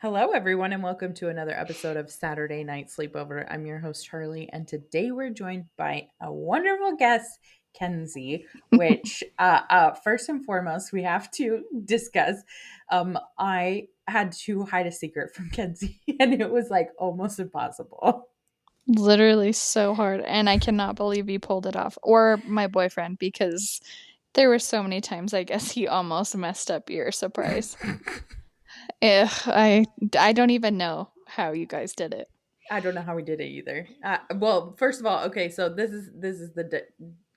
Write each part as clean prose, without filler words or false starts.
Hello, everyone, and welcome to another episode of Saturday Night Sleepover. I'm your host, Charli, and today we're joined by a wonderful guest, Kenzie. Which, first and foremost, we have to discuss. I had to hide a secret from Kenzie, and it was like almost impossible. Literally so hard, and I cannot believe you pulled it off. Or my boyfriend, because there were so many times I guess he almost messed up your surprise. I don't even know how you guys did it. I don't know how we did it either. Well, first of all, okay, so this is the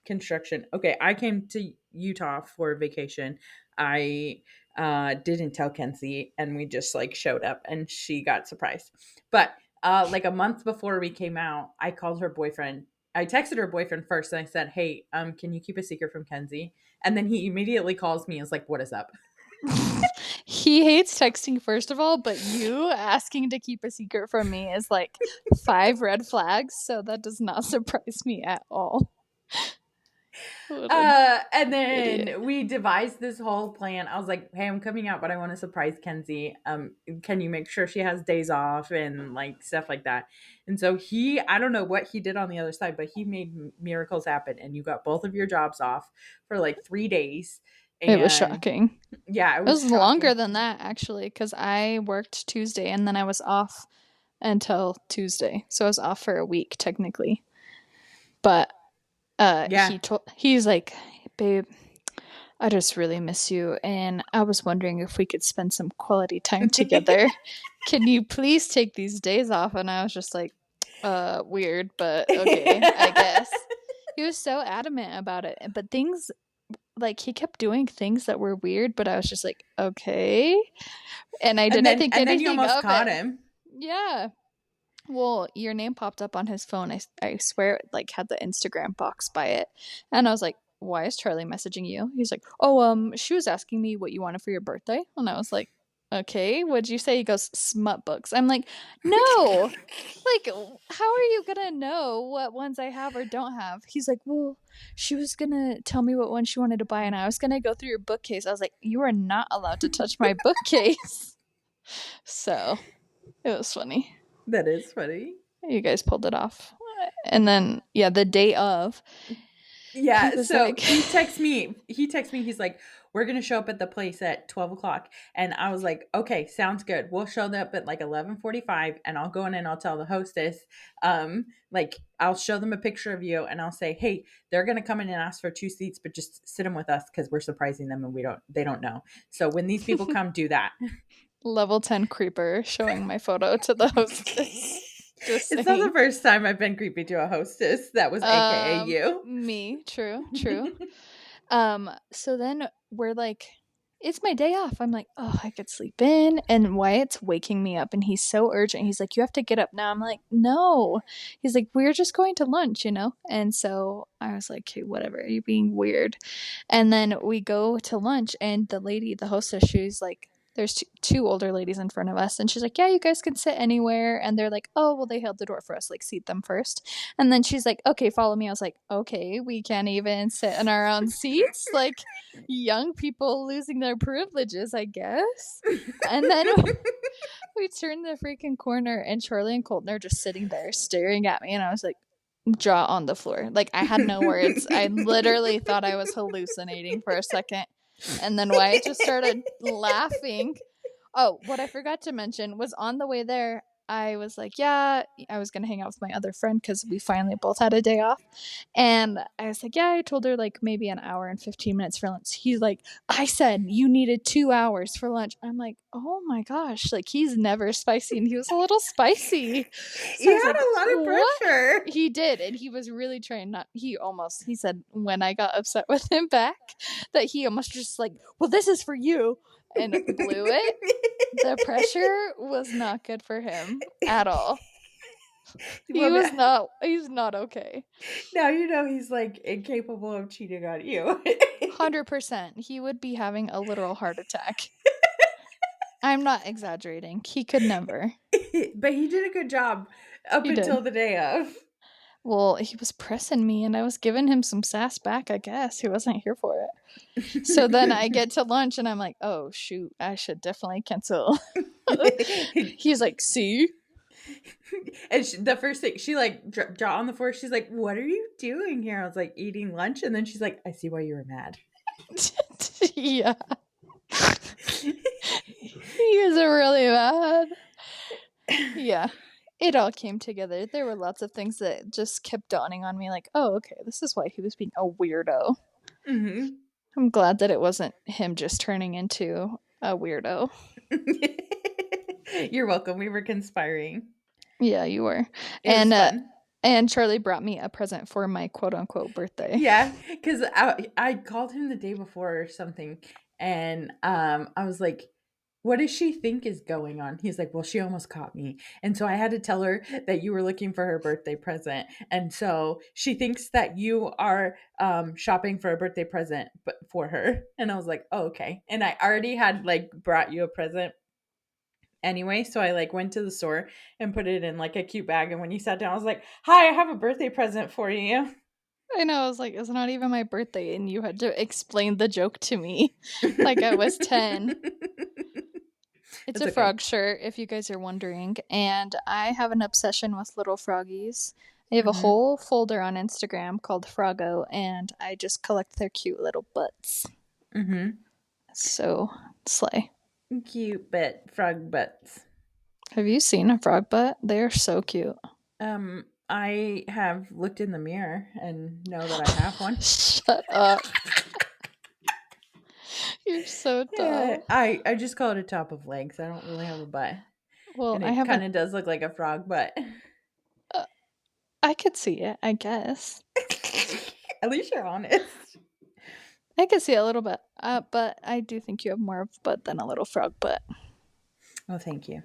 construction. Okay, I came to Utah for vacation. I didn't tell Kenzie, and we just like showed up, and she got surprised. But like a month before we came out, I called her boyfriend. I texted her boyfriend first, and I said, "Hey, can you keep a secret from Kenzie?" And then he immediately calls me and is like, "What is up?" He hates texting, first of all, but you asking to keep a secret from me is like 5 red flags, so that does not surprise me at all. And then Idiot. we devised this whole plan. I was like, "Hey, I'm coming out, but I want to surprise Kenzie. Can you make sure she has days off and like stuff like that?" And so I don't know what he did on the other side, but he made miracles happen. And you got both of your jobs off for like 3 days. It was And shocking. yeah, it It was was longer shocking. than that, actually, because I worked Tuesday and then I was off until Tuesday. So I was off for a week, technically. But Yeah. he's like, babe, I just really miss you, and I was wondering if we could spend some quality time together. Can you please take these days off? And I was just like, weird, but okay, I guess. He was so adamant about it, but things like he kept doing things that were weird, but I was just like, okay. And I didn't think And then you anything almost of caught it. him. Yeah. Well, your name popped up on his phone. I swear it like had the Instagram box by it. And I was like, why is Charli messaging you? He's like, oh, she was asking me what you wanted for your birthday. And I was like, okay, what'd you say? He goes, smut books. I'm like, no. Like, how are you gonna know what ones I have or don't have? He's like, well, she was gonna tell me what one she wanted to buy, and I was gonna go through your bookcase. I was like, you are not allowed to touch my bookcase. So it was funny. That is funny. You guys pulled it off. And then, yeah, the day of, he Yeah, was so like, he texts me. He's like, "We're gonna show up at the place at 12 o'clock," and I was like, "Okay, sounds good. We'll show up at like 11:45, and I'll go in and I'll tell the hostess, like I'll show them a picture of you, and I'll say, hey, they're gonna come in and ask for 2 seats, but just sit them with us because we're surprising them and they don't know. So when these people come, do that." level 10 creeper showing my photo to the hostess. Just It's not the saying. first time I've been creepy to a hostess. That was AKA you. Me, true. So then we're like, it's my day off. I'm like, oh, I could sleep in. And Wyatt's waking me up and he's so urgent. He's like, you have to get up now. I'm like, no. He's like, we're just going to lunch, you know? And so I was like, okay, whatever. You're being weird. And then we go to lunch and the lady, the hostess, she's like, there's two older ladies in front of us. And she's like, yeah, you guys can sit anywhere. And they're like, oh, well, they held the door for us. Like, seat them first. And then she's like, okay, follow me. I was like, okay, we can't even sit in our own seats. Like, young people losing their privileges, I guess. And then we turned the freaking corner, and Charli and Colton are just sitting there staring at me. And I was like, jaw on the floor. Like, I had no words. I literally thought I was hallucinating for a second. And then Wyatt just started laughing. Oh, what I forgot to mention was on the way there, I was like, yeah, I was going to hang out with my other friend because we finally both had a day off. And I was like, yeah, I told her like maybe an hour and 15 minutes for lunch. He's like, I said you needed 2 hours for lunch. I'm like, oh my gosh, like he's never spicy. And he was a little spicy. He So I was had like, a lot of what? pressure. He did. And he was really trying not, he said when I got upset with him back, that he almost just like, well, this is for you. And blew it. The pressure was not good for him at all. He's not okay. Now you know he's like incapable of cheating on you. 100%. He would be having a literal heart attack. I'm not exaggerating. He could never. But he did a good job up He until did. the day of. Well, he was pressing me and I was giving him some sass back, I guess. He wasn't here for it. So then I get to lunch and I'm like, oh, shoot, I should definitely cancel He's like, see? And the first thing she like draw on the floor, she's like, "What are you doing here?" I was like, "Eating lunch," and then she's like, "I see why you were mad." Yeah. He is really bad. Yeah. It all came together. There were lots of things that just kept dawning on me like, oh, okay, this is why he was being a weirdo. Mm-hmm. I'm glad that it wasn't him just turning into a weirdo. You're welcome. We were conspiring. Yeah, you were. It was fun. And Charlie brought me a present for my quote unquote birthday. Yeah, because I called him the day before or something, and I was like, "What does she think is going on?" He's like, "Well, she almost caught me," and so I had to tell her that you were looking for her birthday present, and so she thinks that you are shopping for a birthday present, but for her, and I was like, "Oh, okay," and I already had like brought you a present anyway, so I like went to the store and put it in like a cute bag, and when you sat down, I was like, "Hi, I have a birthday present for you." I know, I was like, it's not even my birthday, and you had to explain the joke to me like I was 10. It's It's a okay. frog shirt, if you guys are wondering, and I have an obsession with little froggies. I have a Mhm. whole folder on Instagram called Froggo, and I just collect their cute little butts. Mhm. So, slay. Cute but frog butts. Have you seen a frog butt? They're so cute. I have looked in the mirror and know that I have one. Shut up. You're so Yeah, dumb. I just call it a top of legs. I don't really have a butt, Well, and I it kind haven't. of does look like a frog butt. Uh, I could see it, I guess. At least you're honest. I could see it a little bit, but I do think you have more of a butt than a little frog butt. Oh, thank you.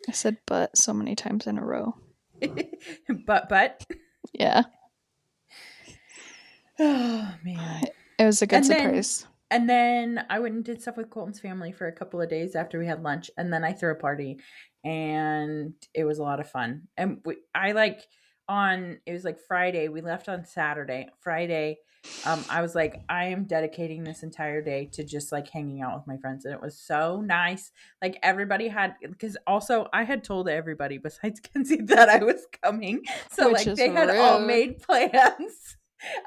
I said butt so many times in a row. But. Yeah, Oh man. it was a good And then surprise. and then I went and did stuff with Colton's family for a couple of days after we had lunch, and then I threw a party, and it was a lot of fun. And I like on it was like Friday. We left on Saturday. Friday, I was like, I am dedicating this entire day to just like hanging out with my friends, and it was so nice. Like everybody had because also I had told everybody besides Kenzie that I was coming, so Which like is they had all rude. made plans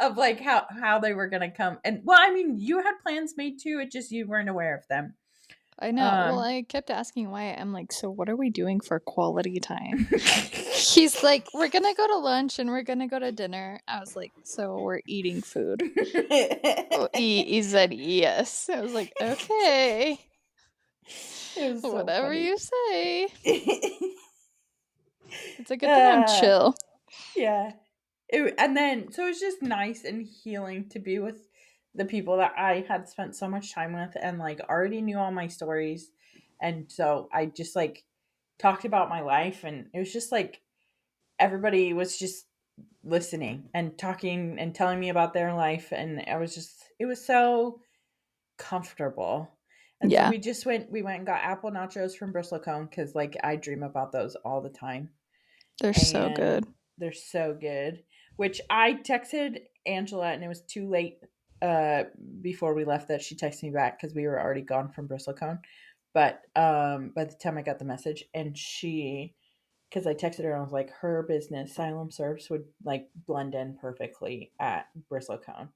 of like how they were gonna come. And well, I mean, you had plans made too. It just you weren't aware of them. I know. Well, Um, I kept asking Wyatt, I'm like, so what are we doing for quality time? He's like, we're gonna go to lunch and we're gonna go to dinner. I was like, so we're eating food. Oh, he said yes. I was like, okay, it was so whatever funny. you say. It's a good thing I'm uh, chill. yeah. And then so it was just nice and healing to be with the people that I had spent so much time with and like already knew all my stories. And so I just like talked about my life, and it was just like everybody was just listening and talking and telling me about their life, and I was just it was so comfortable. And so Yeah, we went and got apple nachos from Bristlecone because like I dream about those all the time, they're so and good. they're so good. Which I texted Angela, and it was too late uh before we left that she texted me back because we were already gone from Bristlecone. But by the time I got the message, and she because I texted her and I was like, her business, Asylum Serves, would like blend in perfectly at Bristlecone.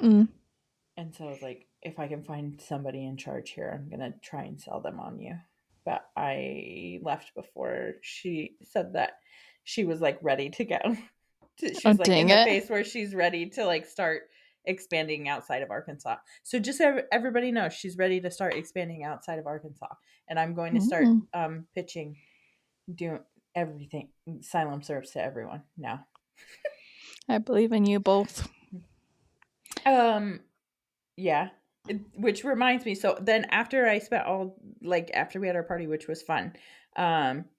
Mm. And so I was like, if I can find somebody in charge here, I'm gonna try and sell them on you. But I left before she said that she was like ready to go. Oh, She's like in dang the it. phase where she's ready to like start expanding outside of Arkansas. So just everybody knows she's ready to start expanding outside of Arkansas, and I'm going to start Mm. pitching, doing everything Asylum Serves to everyone now. I believe in you both. Um, Yeah. Which reminds me, so then after I spent all like after we had our party, which was fun,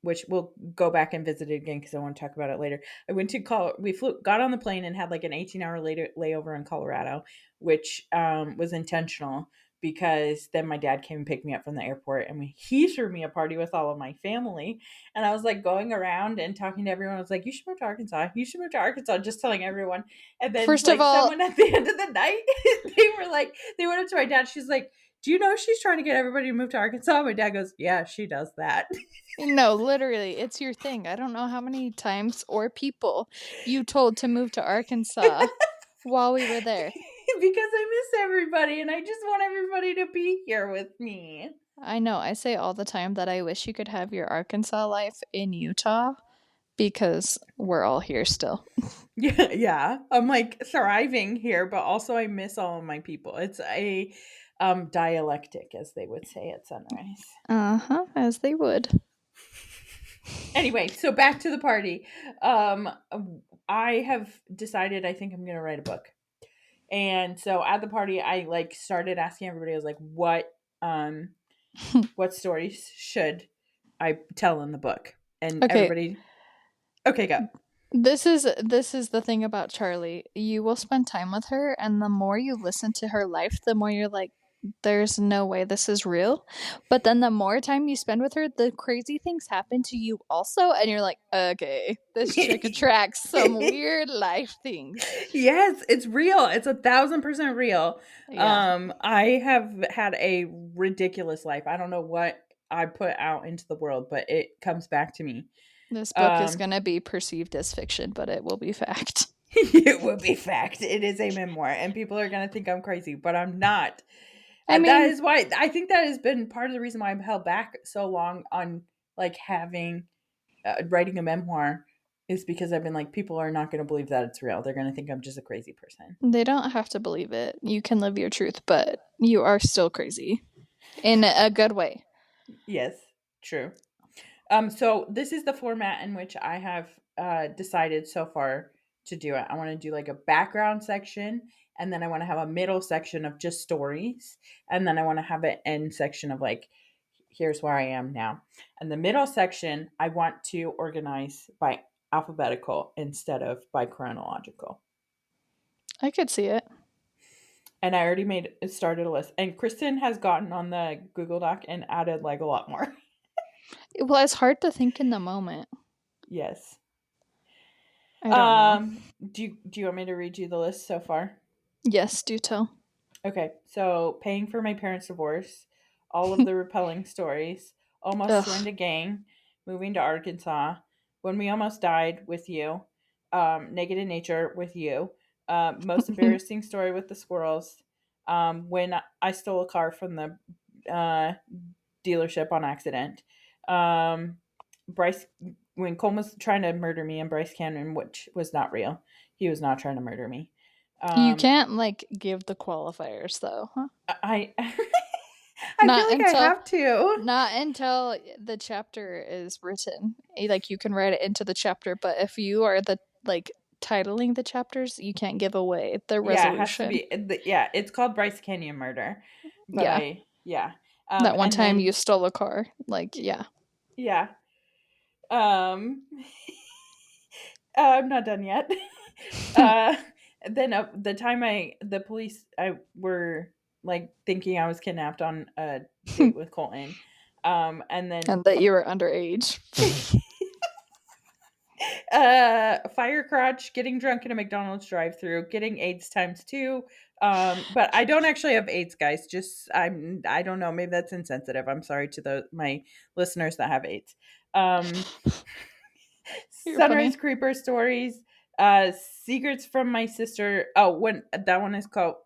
which we'll go back and visit it again because I want to talk about it later. I went to we got on the plane and had like an 18-hour later layover in Colorado, which was intentional because then my dad came and picked me up from the airport, and he threw me a party with all of my family. And I was like going around and talking to everyone. I was like, you should move to Arkansas. You should move to Arkansas, just telling everyone. And then First of like all, someone at the end of the night, they were like, they went up to my dad. She's like, do you know she's trying to get everybody to move to Arkansas? My dad goes, yeah, she does that. No, literally, it's your thing. I don't know how many times or people you told to move to Arkansas while we were there. Because I miss everybody and I just want everybody to be here with me. I know, I say all the time that I wish you could have your Arkansas life in Utah because we're all here still. Yeah, yeah. I'm like thriving here, but also I miss all of my people. It's a dialectic, as they would say at Sunrise. Uh huh, as they would. Anyway, so back to the party. Um, I have decided I think I'm gonna write a book. And so at the party, I like started asking everybody. I was like, um, what stories should I tell in the book?" And Okay, everybody, okay, go. this is the thing about Charli. You will spend time with her, and the more you listen to her life, the more you're like, there's no way this is real. But then the more time you spend with her, the crazy things happen to you also, and you're like, okay, this chick attracts some weird life things. Yes, it's real. It's 1,000% real. Yeah. I have had a ridiculous life. I don't know what I put out into the world, but it comes back to me. This book is Um, going to be perceived as fiction, but it will be fact. it will be fact. It is a memoir, and people are going to think I'm crazy, but I'm not. I That mean, is why I think that has been part of the reason why I'm held back so long on like having writing a memoir is because I've been like, people are not going to believe that it's real. They're going to think I'm just a crazy person. they don't have to believe it. You can live your truth, but you are still crazy in a good way. Yes, true. So this is the format in which I have decided so far to do it. I want to do like a background section, and then I want to have a middle section of just stories, and then I want to have an end section of like, here's where I am now. And the middle section, I want to organize by alphabetical instead of by chronological. I could see it. And I already made started a list. And Kristen has gotten on the Google Doc and added like a lot more. Well, it's hard to think in the moment. Yes. I don't know. Do you want me to read you the list so far? Yes, do tell. Okay. So paying for my parents' divorce, all of the repelling stories, almost joined Ugh. a gang, moving to Arkansas, when we almost died with you, naked in nature with you, most embarrassing story with the squirrels, when I stole a car from the uh, dealership on accident. Bryce, when Cole was trying to murder me, and Bryce Cannon, which was not real. He was not trying to murder me. You Um, can't like give the qualifiers though, huh? I I feel Not like I until have to. not until the chapter is written. Like you can write it into the chapter, but if you are the like titling the chapters, you can't give away the Yeah, it has to resolution. be. Yeah, it's called Bryce Canyon Murder, but Yeah. yeah. That one And time you then stole a car. Like, yeah. yeah. Um, I'm not done yet. uh, then the time the police I were like thinking I was kidnapped on a date with Colton, and then And that you were underage. fire crotch, getting drunk in a McDonald's drive-through, getting AIDS times two. But I don't actually have AIDS, guys. Just I don't know. Maybe that's insensitive. I'm sorry to my listeners that have AIDS. Um, You're Sunrise funny. Creeper stories. Secrets from my sister. Oh, when that one is called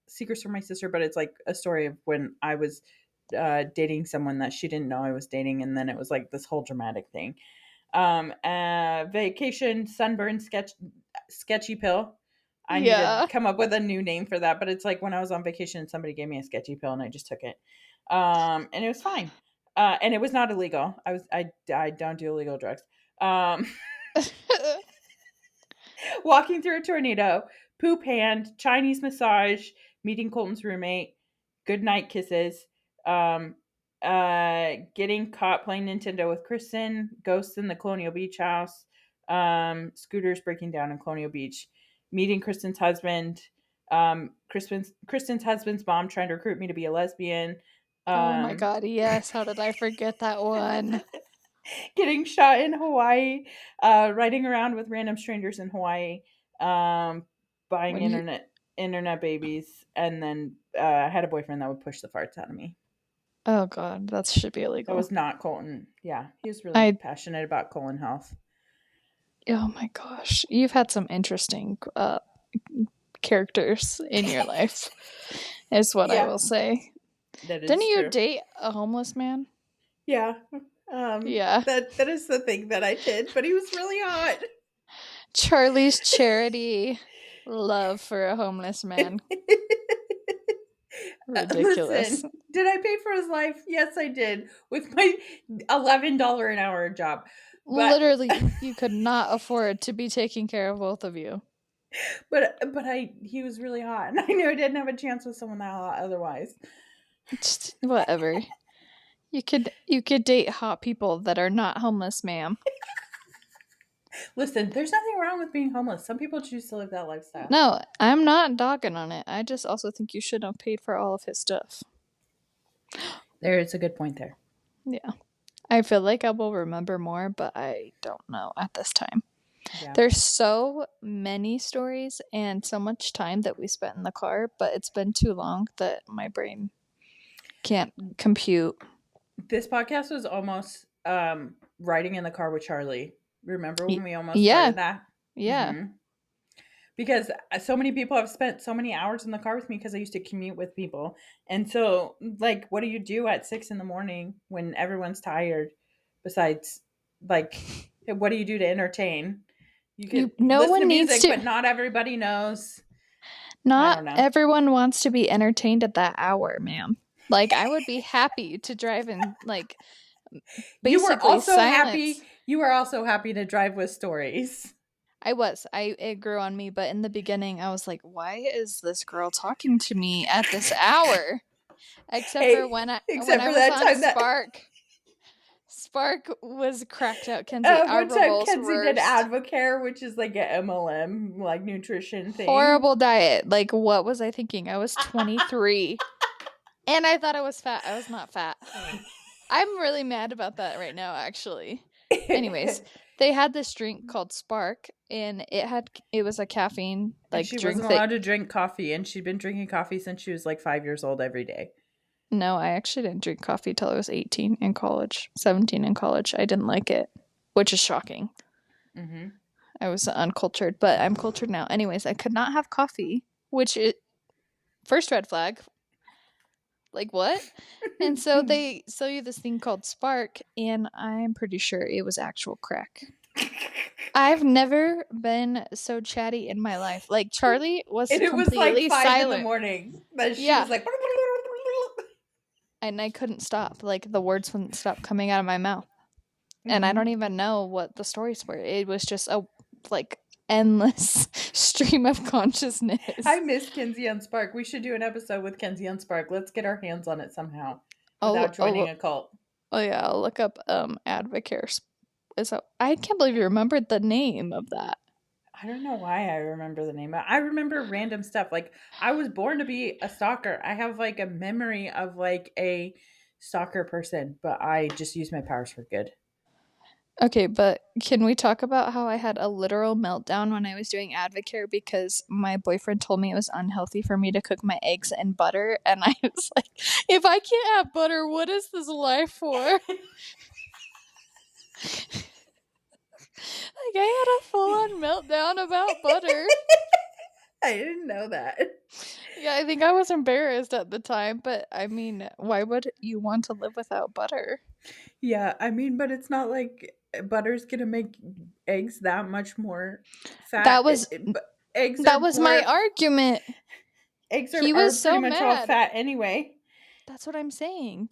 Secrets from my sister, but it's like a story of when I was dating someone that she didn't know I was dating, and then it was like this whole dramatic thing. Vacation sunburn sketchy pill. I need to Yeah. come up with a new name for that, but it's like when I was on vacation and somebody gave me a sketchy pill and I just took it. And it was fine. And it was not illegal. I don't do illegal drugs. Um, walking through a tornado, poop hand, Chinese massage, meeting Colton's roommate, good night kisses, um, getting caught playing Nintendo with Kristen, ghosts in the Colonial Beach house, scooters breaking down in Colonial Beach, meeting Kristen's husband, Kristen's husband's mom trying to recruit me to be a lesbian, Oh my um, god, yes. How did I forget that one? getting shot in Hawaii, riding around with random strangers in Hawaii, buying When you internet. internet babies, and then I had a boyfriend that would push the farts out of me. Oh god, that should be That illegal. was not Colton. Yeah, he was really I passionate about colon health. oh my gosh, you've had some interesting characters in your life, is what I Yeah, will say. that Didn't is you true. date a homeless man? Yeah, Yeah. that is the thing that I did, but he was really hot. Charlie's charity love for a homeless man. Ridiculous. Listen, did I pay for his life? Yes, I did with my $11 an hour job. But Literally, you could not afford to be taking care of both of you. but he was really hot, and I knew I didn't have a chance with someone that hot otherwise. Just whatever. You could date hot people that are not homeless, ma'am. Listen, there's nothing wrong with being homeless. Some people choose to live that lifestyle. No, I'm not dogging on it. I just also think you should have paid for all of his stuff. There is a good point there. Yeah. I feel like I will remember more, but I don't know at this time. Yeah. There's so many stories and so much time that we spent in the car, but it's been too long that my brain can't compute. This podcast was almost riding in the car with Charli. Remember when we almost Yeah. started that? Yeah. Mm-hmm. Because so many people have spent so many hours in the car with me because I used to commute with people. And so, like, what do you do at 6 a.m. when everyone's tired? Besides, like, what do you do to entertain? You can No listen one to needs music, to. but not everybody knows. I Not don't know. everyone wants to be entertained at that hour, ma'am. Like, I would be happy to drive in, like, You were basically also silence. happy. You were also happy to drive with stories. I was. It grew on me, but in the beginning, I was like, "Why is this girl talking to me at this hour?" Except for when I was that on time that Spark. Spark was cracked out, Kenzie. Our one time revolts Kenzie did worst. Advocare, which is like a MLM like nutrition thing. Horrible diet. Like, what was I thinking? I was 23, and I thought I was fat. I was not fat. I'm really mad about that right now, actually. Anyways, they had this drink called Spark, and it was a caffeine and like she drink wasn't allowed to drink coffee, and she'd been drinking coffee since she was like 5 years old every day. No, I actually didn't drink coffee till I was 18 in college, 17 in college. I didn't like it, which is shocking. Mm-hmm. I was uncultured, but I'm cultured now. Anyways, I could not have coffee, which is first red flag. Like, what? And so they sell you this thing called Spark, and I'm pretty sure it was actual crack. I've never been so chatty in my life. Like, Charli was and it was like 5 silent. in the morning. But she was like, and I couldn't stop. Like, the words wouldn't stop coming out of my mouth. And I don't even know what the stories were. It was just a like endless stream of consciousness. I miss Kenzie on Spark. We should do an episode with Kenzie on Spark. Let's get our hands on it somehow without joining a cult. Oh yeah, I'll look up Advocare. I can't believe you remembered the name of that. I don't know why I remember the name. I remember random stuff. Like, I was born to be a stalker. I have like a memory of like a stalker person, but I just use my powers for good. Okay, but can we talk about how I had a literal meltdown when I was doing Advocare because my boyfriend told me it was unhealthy for me to cook my eggs in butter, and I was like, if I can't have butter, what is this life for? Like, I had a full-on meltdown about butter. I didn't know that. Yeah, I think I was embarrassed at the time, but I mean, why would you want to live without butter? Yeah, I mean, but it's not like butter's gonna make eggs that much more fat. That was my argument. Eggs are pretty much all fat anyway. That's what I'm saying.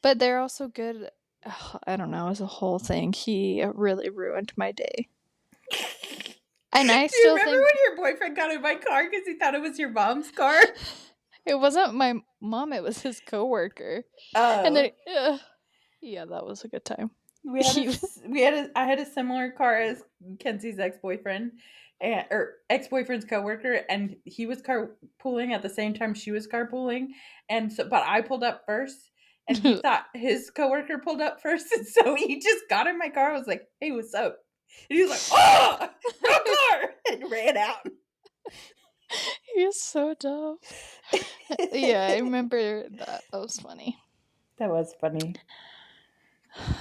But they're also good. I don't know, as a whole thing. He really ruined my day. And I still think... Do you remember when your boyfriend got in my car because he thought it was your mom's car? It wasn't my mom, it was his coworker. Oh. And then, yeah, that was a good time. I had a similar car as Kenzie's ex-boyfriend, or ex-boyfriend's coworker, and he was carpooling at the same time she was carpooling, and so, but I pulled up first, and he thought his coworker pulled up first, and so he just got in my car. I was like, "Hey, what's up?" And he was like, "Oh, wrong car!" and ran out. He is so dumb. Yeah, I remember that. That was funny. That was funny.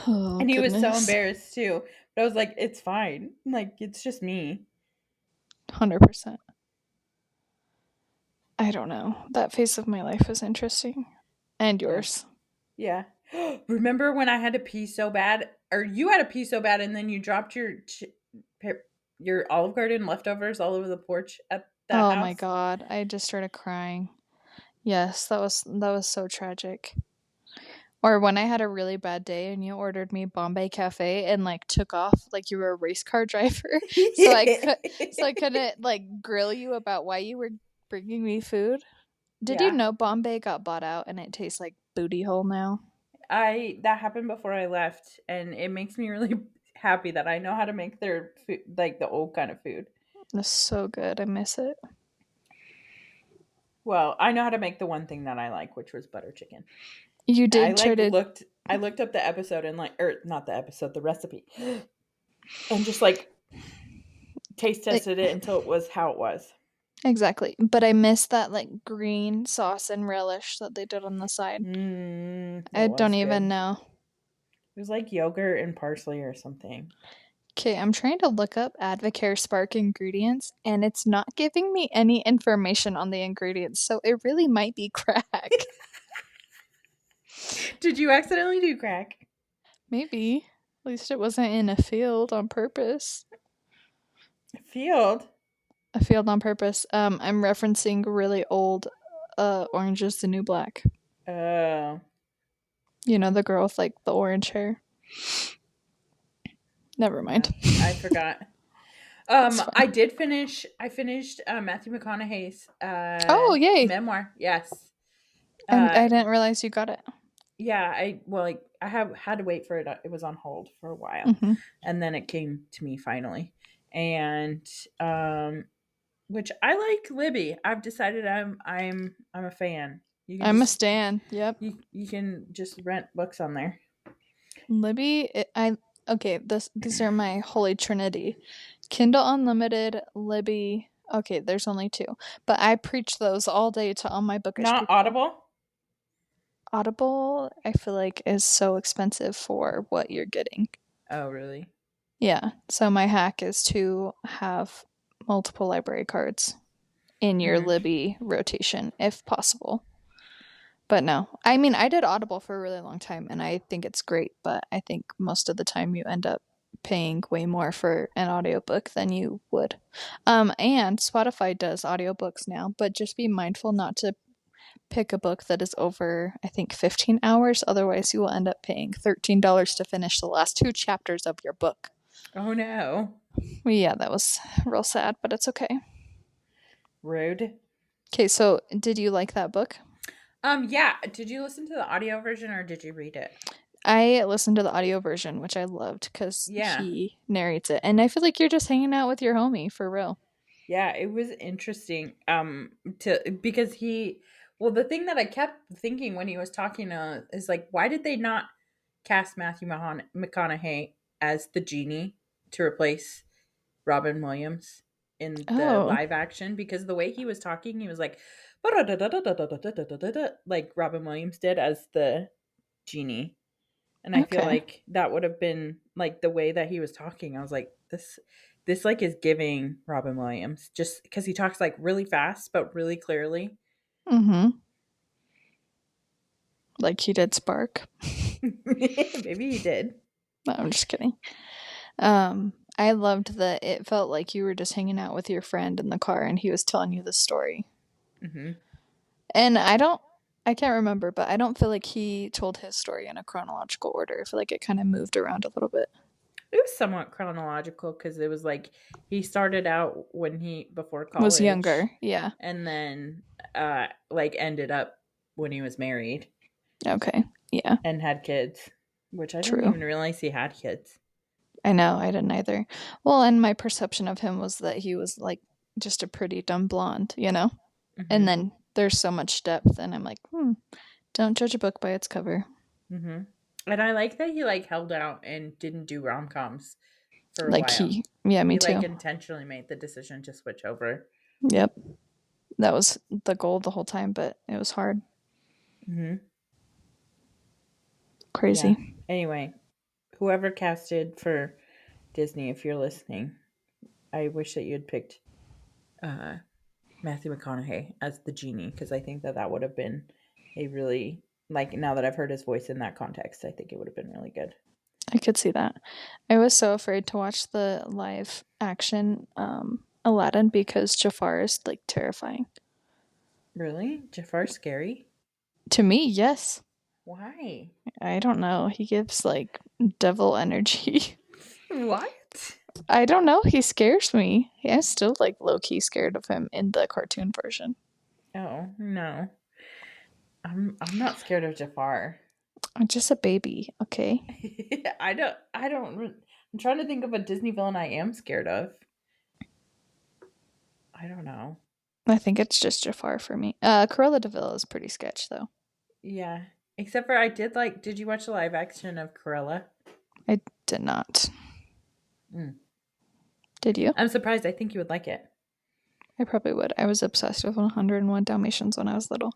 Oh, And he was so goodness. embarrassed too. But I was like, it's fine. Like, it's just me. 100%. I don't know. That phase of my life was interesting. And Yeah. yours. Yeah. Remember when I had to pee so bad, or you had to pee so bad, and then you dropped your Olive Garden leftovers all over the porch at that Oh my house? god, I just started crying. Yes, that was so tragic. Or when I had a really bad day and you ordered me Bombay Cafe and like took off like you were a race car driver, so I couldn't like grill you about why you were bringing me food. Did you Yeah. know Bombay got bought out and it tastes like booty hole now? I that happened before I left, and it makes me really happy that I know how to make their food, like the old kind of food. It's so good. I miss it. Well, I know how to make the one thing that I like, which was butter chicken. You I did try like to. looked up the episode and like, or not the episode, the recipe, and just like taste tested it until it was how it was. Exactly. But I miss that like green sauce and relish that they did on the side. It I don't was even good. know. It was like yogurt and parsley or something. Okay, I'm trying to look up Advocare Spark ingredients and it's not giving me any information on the ingredients, so it really might be crack. Did you accidentally do crack? Maybe. At least it wasn't in a field on purpose. Field. A field on purpose. I'm referencing really old Orange is the New Black. Oh, You know, the girl with like the orange hair. Never yeah. mind. I forgot. It's I fine. did finish. I finished Matthew McConaughey's Oh, yay! memoir. Yes. I Uh, didn't realize you got it. yeah. Like I have had to wait for it. It was on hold for a while, Mm-hmm. and then it came to me finally. And which I like Libby. I've decided I'm a fan. You can I'm a just stan. Yep. you can just rent books on there. Libby, I okay. These are my holy trinity: Kindle Unlimited, Libby. Okay, there's only two, but I preach those all day to all my bookish Not people. Audible. Audible, I feel like, is so expensive for what you're getting. Oh, really? Yeah, so my hack is to have multiple library cards in your Mm-hmm. Libby rotation if possible. But no, I mean, I did Audible for a really long time and I think it's great, but I think most of the time you end up paying way more for an audiobook than you would. And Spotify does audiobooks now, but just be mindful not to pick a book that is over, I think, 15 hours. Otherwise, you will end up paying $13 to finish the last two chapters of your book. Oh no. Well, yeah, that was real sad, but it's okay. Rude. Okay, so did you like that book? Yeah. Did you listen to the audio version or did you read it? I listened to the audio version, which I loved because Yeah. he narrates it. And I feel like you're just hanging out with your homie for real. Yeah, it was interesting. To because he well, the thing that I kept thinking when he was talking is like, why did they not cast McConaughey as the genie to replace Robin Williams in the Oh, live action? Because the way he was talking, he was like like Robin Williams did as the genie. And I feel okay. like that would have been like the way that he was talking. I was like, this like is giving Robin Williams just because he talks like really fast but really clearly. Mm-hmm. Like he did Spark. Maybe he did. No, I'm just kidding. I loved that it felt like you were just hanging out with your friend in the car and he was telling you the story. Hmm. And I can't remember, but I don't feel like he told his story in a chronological order. I feel like it kind of moved around a little bit. It was somewhat chronological because it was like he started out when he before Was college, younger. Yeah. and then like ended up when he was married Okay. Yeah. and had kids, which I didn't True. even realize he had kids. I know, I didn't either. Well, and my perception of him was that he was like just a pretty dumb blonde, you know? And Hmm. then there's so much depth, and I'm like, don't judge a book by its cover. Hmm. And I like that he like held out and didn't do rom coms for a Like while. yeah, me He like too. intentionally made the decision to switch over. Yep. That was the goal the whole time, but it was hard. Hmm. Yeah. Crazy. Anyway, whoever casted for Disney, if you're listening, I wish that you had picked uh, Matthew McConaughey as the genie because I think that that would have been a really like now that I've heard his voice in that context, I think it would have been really good. I could see that. I was so afraid to watch the live action Aladdin because Jafar is like terrifying. Really, Jafar scary? To me, yes. Why? I don't know. He gives like devil energy. What? I don't know. He scares me. I'm still like low key scared of him in the cartoon version. Oh no, I'm not scared of Jafar. I'm just a baby, okay? I'm trying to think of a Disney villain I am scared of. I don't know. I think it's just Jafar for me. Cruella de Vil is pretty sketch though. Yeah. Except for I did like did you watch the live action of Cruella? I did not. Mm. Did you? I'm surprised. I think you would like it. I probably would. I was obsessed with 101 Dalmatians when I was little.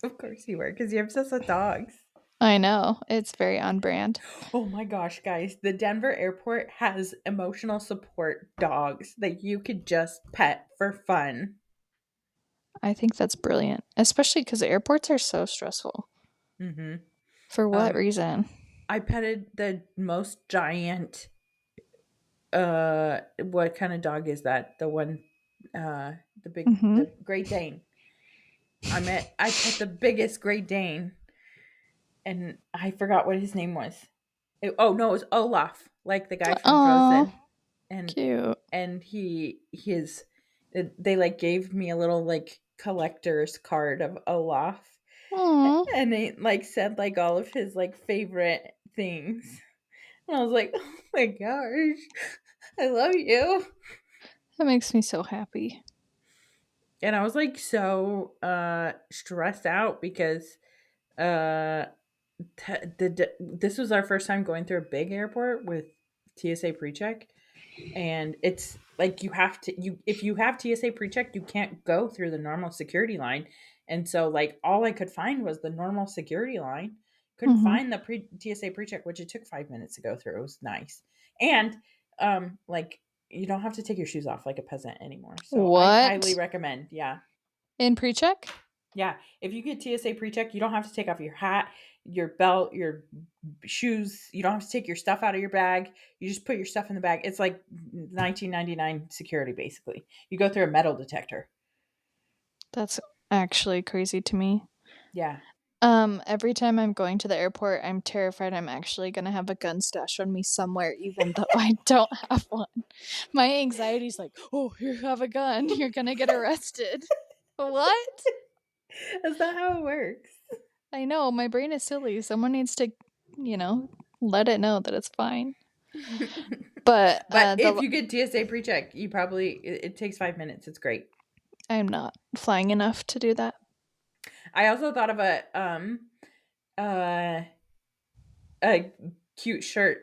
Of course you were, because you're obsessed with dogs. I know. It's very on brand. Oh my gosh, guys. The Denver airport has emotional support dogs that you could just pet for fun. I think that's brilliant, especially because airports are so stressful. Hmm. For what Um, reason? I petted the most giant what kind of dog is that? The one Mm-hmm. the Great Dane. I pet the biggest Great Dane and I forgot what his name was. Oh no, it was Olaf, like the guy from Oh, Frozen. And cute. his they like gave me a little like collector's card of Olaf Oh, and they like said like all of his like favorite things. And I was like, "Oh my gosh. I love you." that makes me so happy. And I was like so stressed out because uh this was our first time going through a big airport with TSA pre-check, and it's like you have to you if you have TSA pre-check you can't go through the normal security line, and so like all I could find was the normal security line. Couldn't Mm-hmm. find the TSA pre-check, which it took 5 minutes to go through. It was nice, and like you don't have to take your shoes off like a peasant anymore. So I highly What? recommend. Yeah, In pre-check? yeah. If you get TSA pre-check, you don't have to take off your hat, your belt, your shoes. You don't have to take your stuff out of your bag. You just put your stuff in the bag. It's like 1999 security basically. You go through a metal detector. That's actually crazy to me. Yeah. Every time I'm going to the airport, I'm terrified I'm actually gonna have a gun stashed on me somewhere, even though I don't have one. My anxiety's like, oh, you have a gun, you're gonna get arrested. What? That's not how it works. I know, my brain is silly. Someone needs to, you know, let it know that it's fine. But But if you get TSA pre-check, you probably it takes 5 minutes. It's great. I'm not flying enough to do that. I also thought of uh, a cute shirt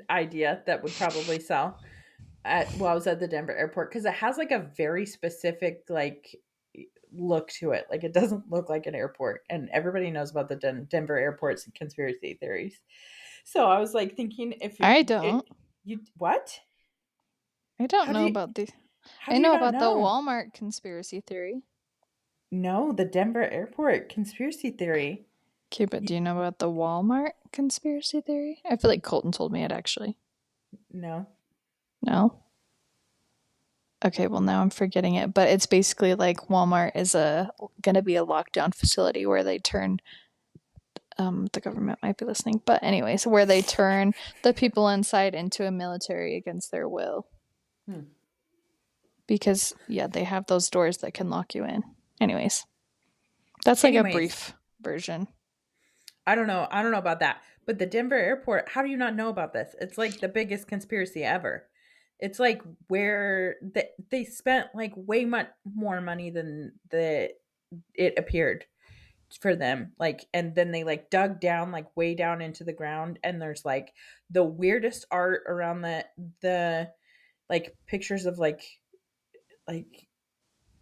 idea that would probably sell at I was at the Denver airport because it has like a very specific like look to it. Like it doesn't look like an airport, and everybody knows about the Denver airport's conspiracy theories. So I was like thinking if I don't. you what? I don't How do know you about the. how I do you know not about the know? Walmart conspiracy theory. No, the Denver airport conspiracy theory. Okay, but do You, you know about the Walmart conspiracy theory? I feel like Colton told me it actually. no. No? Okay, well now I'm forgetting it, but it's basically like Walmart is a gonna be a lockdown facility where they turn the government might be listening, but anyways, where they turn the people inside into a military against their will. Hmm. Because yeah, they have those doors that can lock you in. Anyways, that's like a Anyways, brief version. I don't know. I don't know about that. But the Denver airport, how do you not know about this? It's like the biggest conspiracy ever. It's like where they spent like way much more money than the it appeared for them. Like and then they like dug down like way down into the ground and there's like the weirdest art around the like pictures of like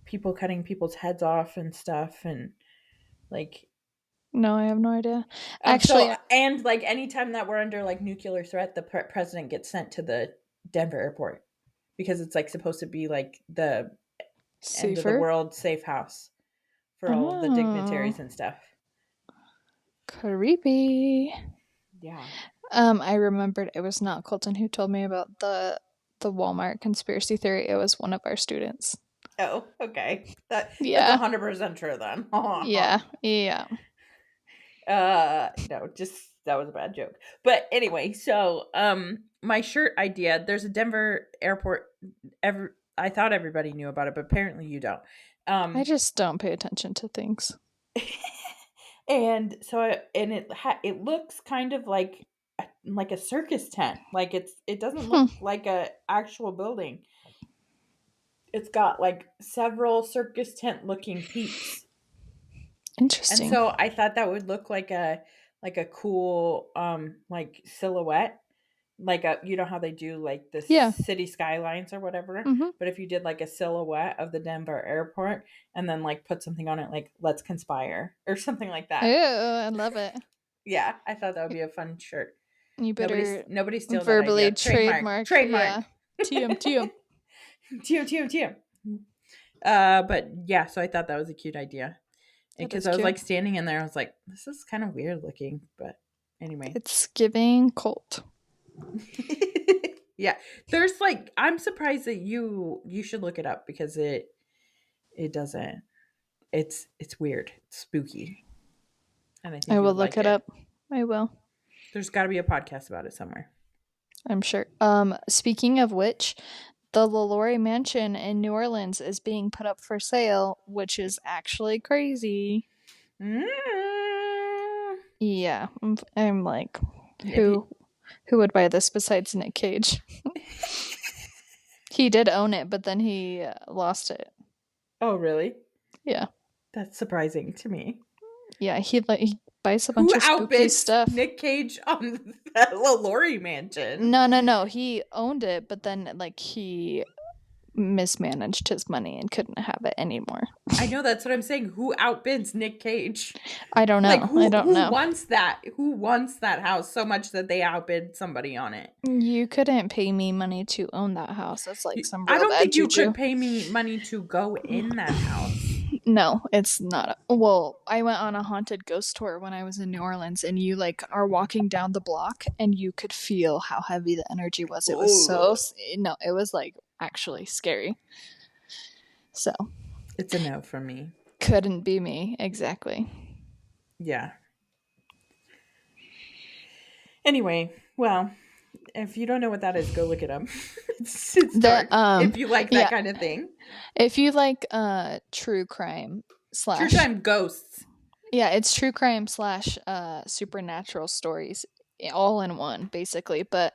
people cutting people's heads off and stuff, and like No, I have no idea. so Actually, and like anytime that we're under like nuclear threat, the president gets sent to the Denver airport because it's like supposed to be like the end of the safer. world safe house for all of the Oh, dignitaries and stuff. creepy. Yeah. I remembered it was not Colton who told me about the Walmart conspiracy theory. It was one of our students. Oh, okay. That's Yeah. 100% true then. Yeah. Yeah. No, just that was a bad joke. But anyway, so my shirt idea, there's a Denver airport. I thought everybody knew about it, but apparently you don't. I Um just don't pay attention to things. and so and it looks kind of like a circus tent. Like it doesn't look Hmm. like a actual building. It's got like several circus tent looking peaks. And Interesting. so I thought that would look like a cool like silhouette. Like a you know how they do like the Yeah. city skylines or whatever, Mm-hmm. but if you did like a silhouette of the Denver airport and then like put something on it like let's conspire or something like Ew, that. I love it. Yeah, I thought that would be a fun shirt. You better Nobody steal that verbally idea. Trademark. trademark. Yeah. Trademark. TM, TM. TM. But yeah, so I thought that was a cute idea. That Because is I was cute. like standing in there, I was like, this is kind of weird looking, but anyway. It's giving cult. Yeah. There's like I'm surprised that you should look it up because it doesn't it's weird. It's spooky. And I think I you will would look like it it. up. I will. There's got to be a podcast about it somewhere. I'm sure. Speaking of which, the LaLaurie Mansion in New Orleans is being put up for sale, which is actually crazy. Mm. Yeah, I'm like, If you, who would buy this besides Nick Cage? He did own it, but then he lost it. oh, really? Yeah, That's surprising to me. yeah. He buys a Who bunch of spooky outbids stuff. Nick Cage on the LaLaurie mansion? No. He owned it, but then like he mismanaged his money and couldn't have it anymore. I know that's what I'm saying. Who outbids Nick Cage? I don't Like know. I don't who know. wants that? Who wants that house so much that they outbid somebody on it? You couldn't pay me money to own that house. That's like some I real don't bad think you juju. could pay me money to go in that house. No, it's not. Well, I went on a haunted ghost tour when I was in New Orleans, and you like are walking down the block, and you could feel how heavy the energy was. It was so Ugh. no, it was like actually scary. So It's a no from me. couldn't be me exactly. Yeah. Anyway, well, if you don't know what that is, go look it up. It's The dark. If you like that yeah, kind of thing. if you like true crime True slash crime ghosts. yeah, it's true crime slash supernatural stories all in one basically, but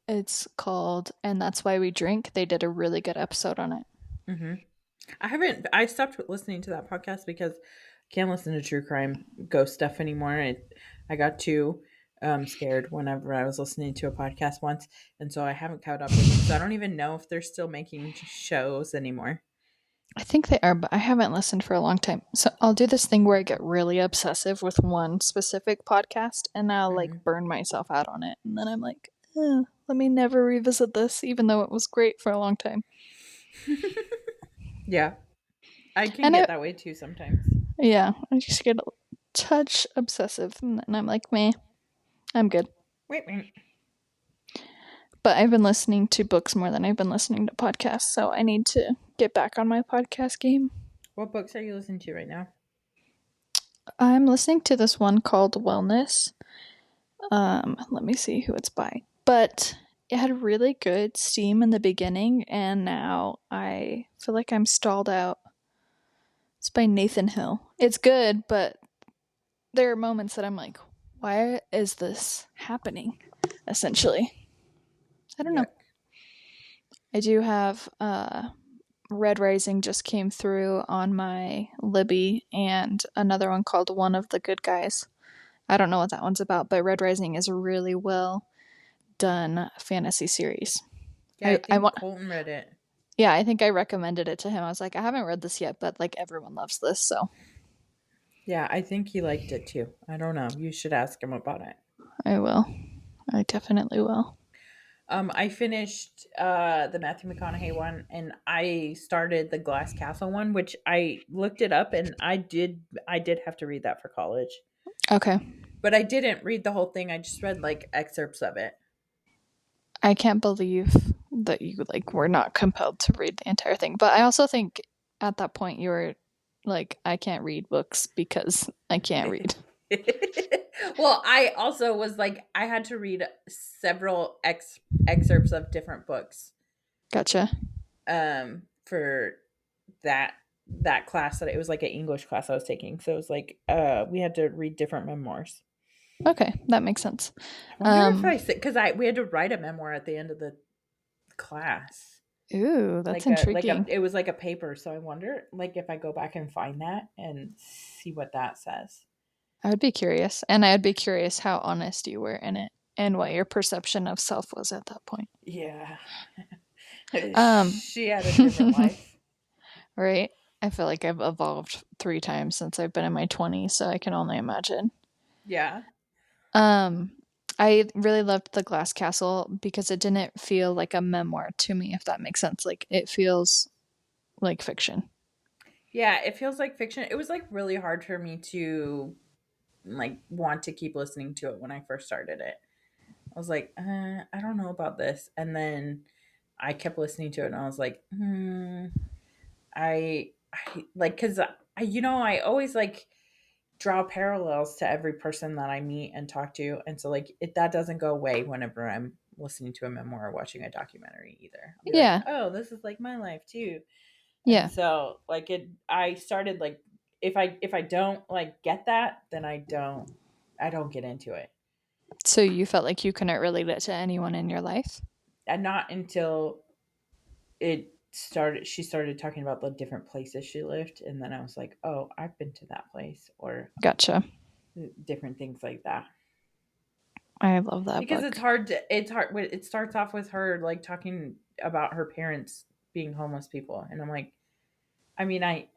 it's called And That's Why We Drink. They did a really good episode on it. Mm-hmm. I stopped listening to that podcast because I can't listen to true crime ghost stuff anymore. I got too scared whenever I was listening to a podcast once. And so I haven't caught up with them. So I don't even know if they're still making shows anymore. I think they are, but I haven't listened for a long time. So I'll do this thing where I get really obsessive with one specific podcast and I'll Mm-hmm. like burn myself out on it. And then I'm like, let me never revisit this, even though it was great for a long time. Yeah. I can And get that way too sometimes. yeah, I just get a touch obsessive and then I'm like, meh, I'm good. Wait. But I've been listening to books more than I've been listening to podcasts, so I need to get back on my podcast game. What books are you listening to right now? I'm listening to this one called Wellness. Let me see who it's by. But it had really good steam in the beginning, and now I feel like I'm stalled out. It's by Nathan Hill. It's good, but there are moments that I'm like, why is this happening? Essentially. I don't know. I do have Red Rising just came through on my Libby, and another one called One of the Good Guys. I don't know what that one's about, but Red Rising is a really well done fantasy series. Yeah, I think Colton read it. Yeah, I think I recommended it to him. I was like, I haven't read this yet, but like everyone loves this, so Yeah, I think he liked it too. I don't know. You should ask him about it. I will. I definitely will. I finished the Matthew McConaughey one, and I started the Glass Castle one, which I looked it up, and I did have to read that for college, Okay. but I didn't read the whole thing. I just read like excerpts of it. I can't believe that you like were not compelled to read the entire thing. But I also think at that point you were like, I can't read books because I can't read. Well, I also was like, I had to read several excerpts of different books Gotcha. for that class, that it was like an English class I was taking. So it was like we had to read different memoirs. Okay, that makes sense. I wonder if I said, because I we had to write a memoir at the end of the class. Ooh, that's Like a intriguing. it was like a paper. So I wonder like if I go back and find that and see what that says. I would be curious, and I'd be curious how honest you were in it and what your perception of self was at that point. Yeah. Um, She had a different life. right? I feel like I've evolved 3 times since I've been in my 20s, so I can only imagine. Yeah. Um, I really loved The Glass Castle because it didn't feel like a memoir to me, if that makes sense. Like it feels like fiction. Yeah, it feels like fiction. It was like really hard for me to like want to keep listening to it when I first started it. I was like, I don't know about this. And then I kept listening to it and I was like, I like, cause I always like draw parallels to every person that I meet and talk to. And so like that doesn't go away whenever I'm listening to a memoir or watching a documentary either. I'll be like, Yeah, oh, this is like my life too. And yeah. so like I started like, if I don't like get that, then I don't get into it. So you felt like you couldn't relate it to anyone in your life? And not until she started talking about the different places she lived, and then I was like, oh, I've been to that place, or Gotcha. different things like that. I love that Because book. it's hard it starts off with her like talking about her parents being homeless people, and I'm like, I mean, I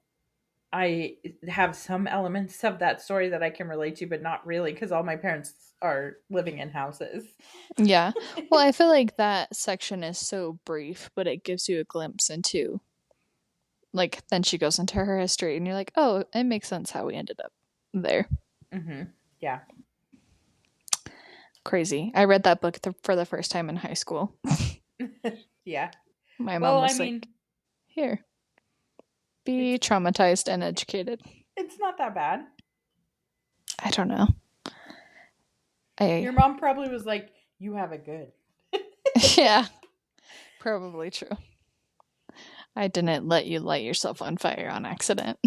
have some elements of that story that I can relate to, but not really, because all my parents are living in houses. Yeah. Well, I feel like that section is so brief, but it gives you a glimpse into, like, then she goes into her history, and you're like, oh, it makes sense how we ended up there. Yeah. Crazy. I read that book for the first time in high school. Yeah. My mom Well, I was like, mean, here, be it's traumatized and educated. it's not that bad. I don't know. I, Your mom probably was like, "You have it good." yeah, probably true. I didn't let you light yourself on fire on accident.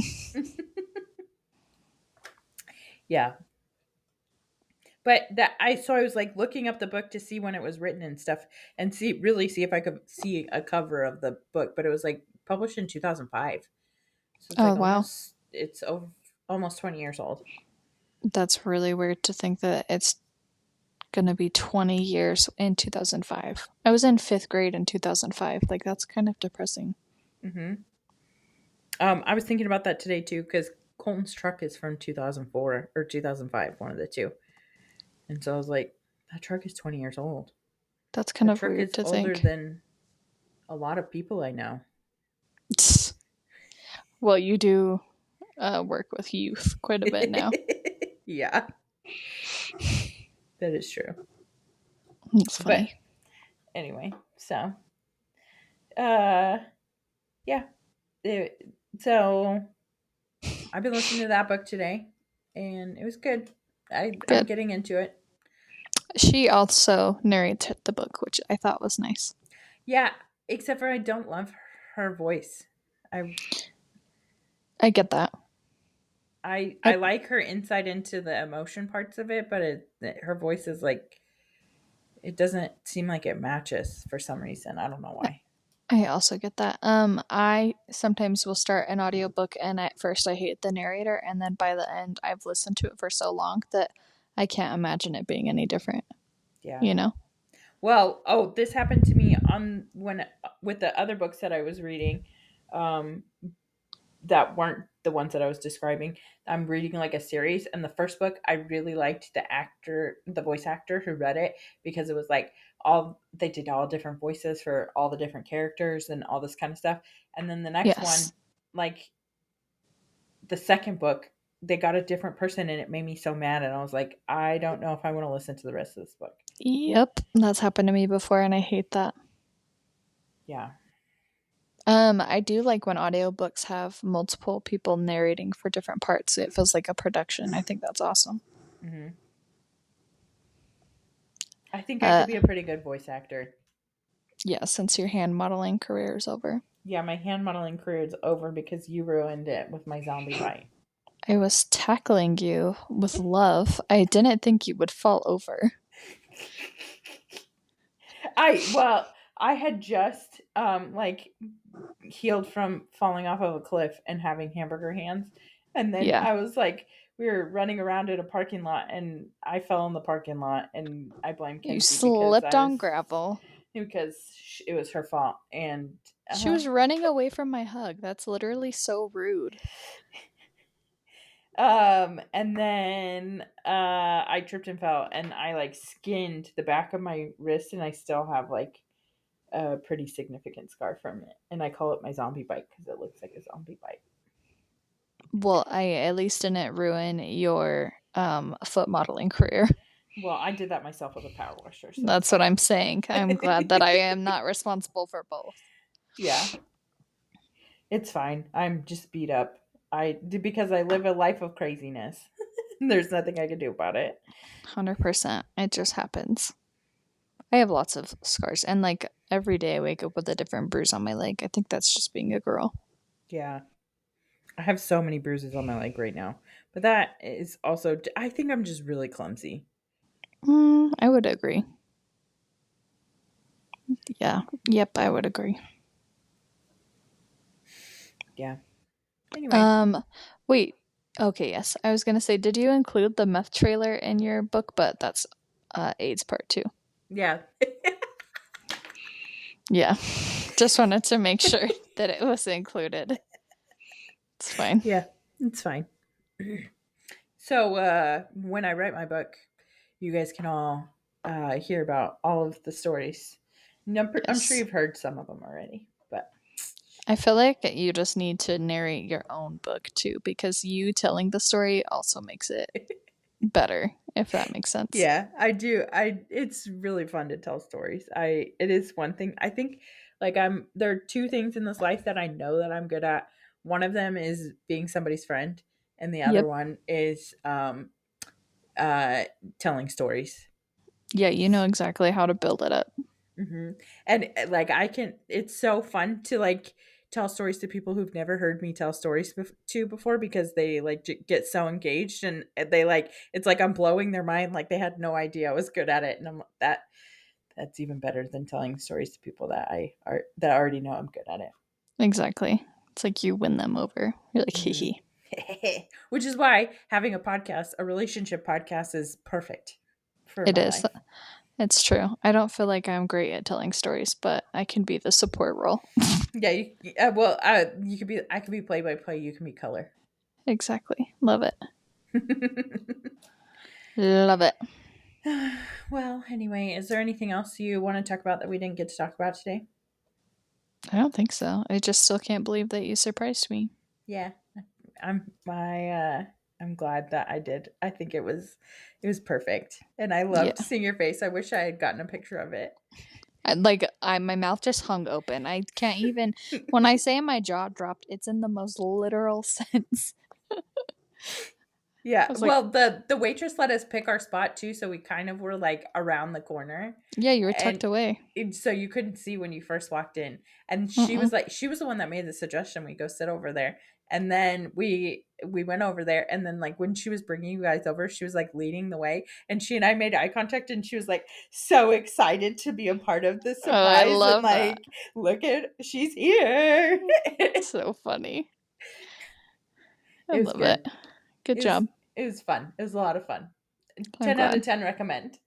Yeah. But I was like looking up the book to see when it was written and stuff, and see if I could see a cover of the book, but it was like published in 2005. So it's Oh, like wow. it's over almost 20 years old. That's really weird to think that it's gonna be 20 years in 2005. I was in 5th grade in 2005. Like, that's kind of depressing. Mhm. I was thinking about that today too, cuz Colton's truck is from 2004 or 2005, one of the two. And so I was like, that truck is 20 years old. That's kind That of truck weird is to older think. than a lot of people I know. Well, you do work with youth quite a bit now. Yeah, that is true. It's But funny. anyway, so uh yeah. So I've been listening to that book today and it was good. I'm Good. getting into it. She also narrated the book, which I thought was nice. Yeah, except for I don't love her voice. I I get that. I I like her insight into the emotion parts of it, but her voice is like, it doesn't seem like it matches for some reason. I don't know why. I also get that. I sometimes will start an audiobook and at first I hate the narrator and then by the end I've listened to it for so long that I can't imagine it being any different, Yeah. you know? Well, oh, this happened to me on when with the other books that I was reading, um, that weren't the ones that I was describing. I'm reading like a series, and the first book I really liked the actor, the voice actor who read it, because it was like all they did all different voices for all the different characters and all this kind of stuff. And then the next Yes. one, like the second book, they got a different person, and it made me so mad. And I was like, I don't know if I want to listen to the rest of this book. Yep, that's happened to me before and I hate that. Yeah. I do like when audiobooks have multiple people narrating for different parts. It feels like a production. I think that's awesome. Hmm. I think I Uh, could be a pretty good voice actor. yeah, since your hand modeling career is over. Yeah, my hand modeling career is over because you ruined it with my zombie bite. I was tackling you with love. I didn't think you would fall over. I had just like healed from falling off of a cliff and having hamburger hands. And then Yeah. I was like, we were running around in a parking lot, and I fell in the parking lot, and I blamed You Kenzie because slipped I was on gravel. it was her fault. And She was running away from my hug. That's literally so rude. and then I tripped and fell, and I like skinned the back of my wrist, and I still have like a pretty significant scar from it. And I call it my zombie bite because it looks like a zombie bite. Well, I at least didn't ruin your foot modeling career. Well, I did that myself with a power washer, so it's That's what fine. I'm saying. I'm glad that I am not responsible for both. Yeah, it's fine. I'm just beat up. Because I live a life of craziness. There's nothing I can do about it. 100%. It just happens. I have lots of scars, and like every day I wake up with a different bruise on my leg. I think that's just being a girl. Yeah. I have so many bruises on my leg right now. But that is also, I think I'm just really clumsy. I would agree. Yeah. Yep, I would agree. Yeah. Anyway, Um, wait. Okay, yes. I was gonna say, did you include the meth trailer in your book? But that's AIDS part two. yeah. Yeah. Just wanted to make sure that it was included. It's fine. Yeah, it's fine. So, when I write my book, you guys can all hear about all of the stories. I'm sure Yes. you've heard some of them already, but I feel like you just need to narrate your own book too, because you telling the story also makes it better, if that makes sense. yeah, I do. It's really fun to tell stories. It is one thing. I think like there are two things in this life that I know that I'm good at. One of them is being somebody's friend, and the other Yep. one is uh telling stories. Yeah, you know exactly how to build it up. Hmm. And like it's so fun to like tell stories to people who've never heard me tell stories to before, because they like get so engaged, and they like it's like I'm blowing their mind, like they had no idea I was good at it. And that's even better than telling stories to people that already know I'm good at it. Exactly. It's like you win them over. You're like, hee Hmm. hee. Which is why having a relationship podcast, is perfect for It my is. life. It's true. I don't feel like I'm great at telling stories, but I can be the support role. Yeah, you could be. I could be play by play. You can be color. Exactly. Love it. Love it. Well, anyway, is there anything else you want to talk about that we didn't get to talk about today? I don't think so. I just still can't believe that you surprised me. Yeah, I'm glad that I did. I think it was perfect, and I loved Yeah. seeing your face. I wish I had gotten a picture of it. My mouth just hung open. I can't even when I say my jaw dropped, it's in the most literal sense. I Yeah, was like, well, the waitress let us pick our spot too, so we kind of were like around the corner, yeah, you were tucked and away. so you couldn't see when you first walked in. And Mm-mm. she was the one that made the suggestion we go sit over there. And then we went over there, and then like when she was bringing you guys over, she was like leading the way, and she and I made eye contact, and she was like so excited to be a part of the Oh, I surprise, and love that. like look at she's here. So funny. I It was love it. good. Good It was job. it was fun. It was a lot of fun. I'm 10 out of glad. 10 recommend.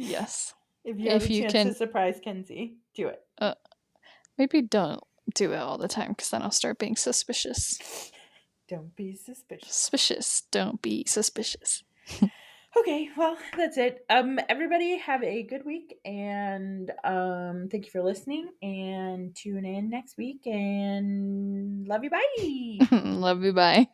Yes. If you have a If you chance to can, surprise Kenzie, do it. maybe don't do it all the time because then I'll start being suspicious. Don't be suspicious. Suspicious. Don't be suspicious. Okay, well, that's it. Everybody have a good week, and thank you for listening, and tune in next week, and love you, bye. Love you. Bye.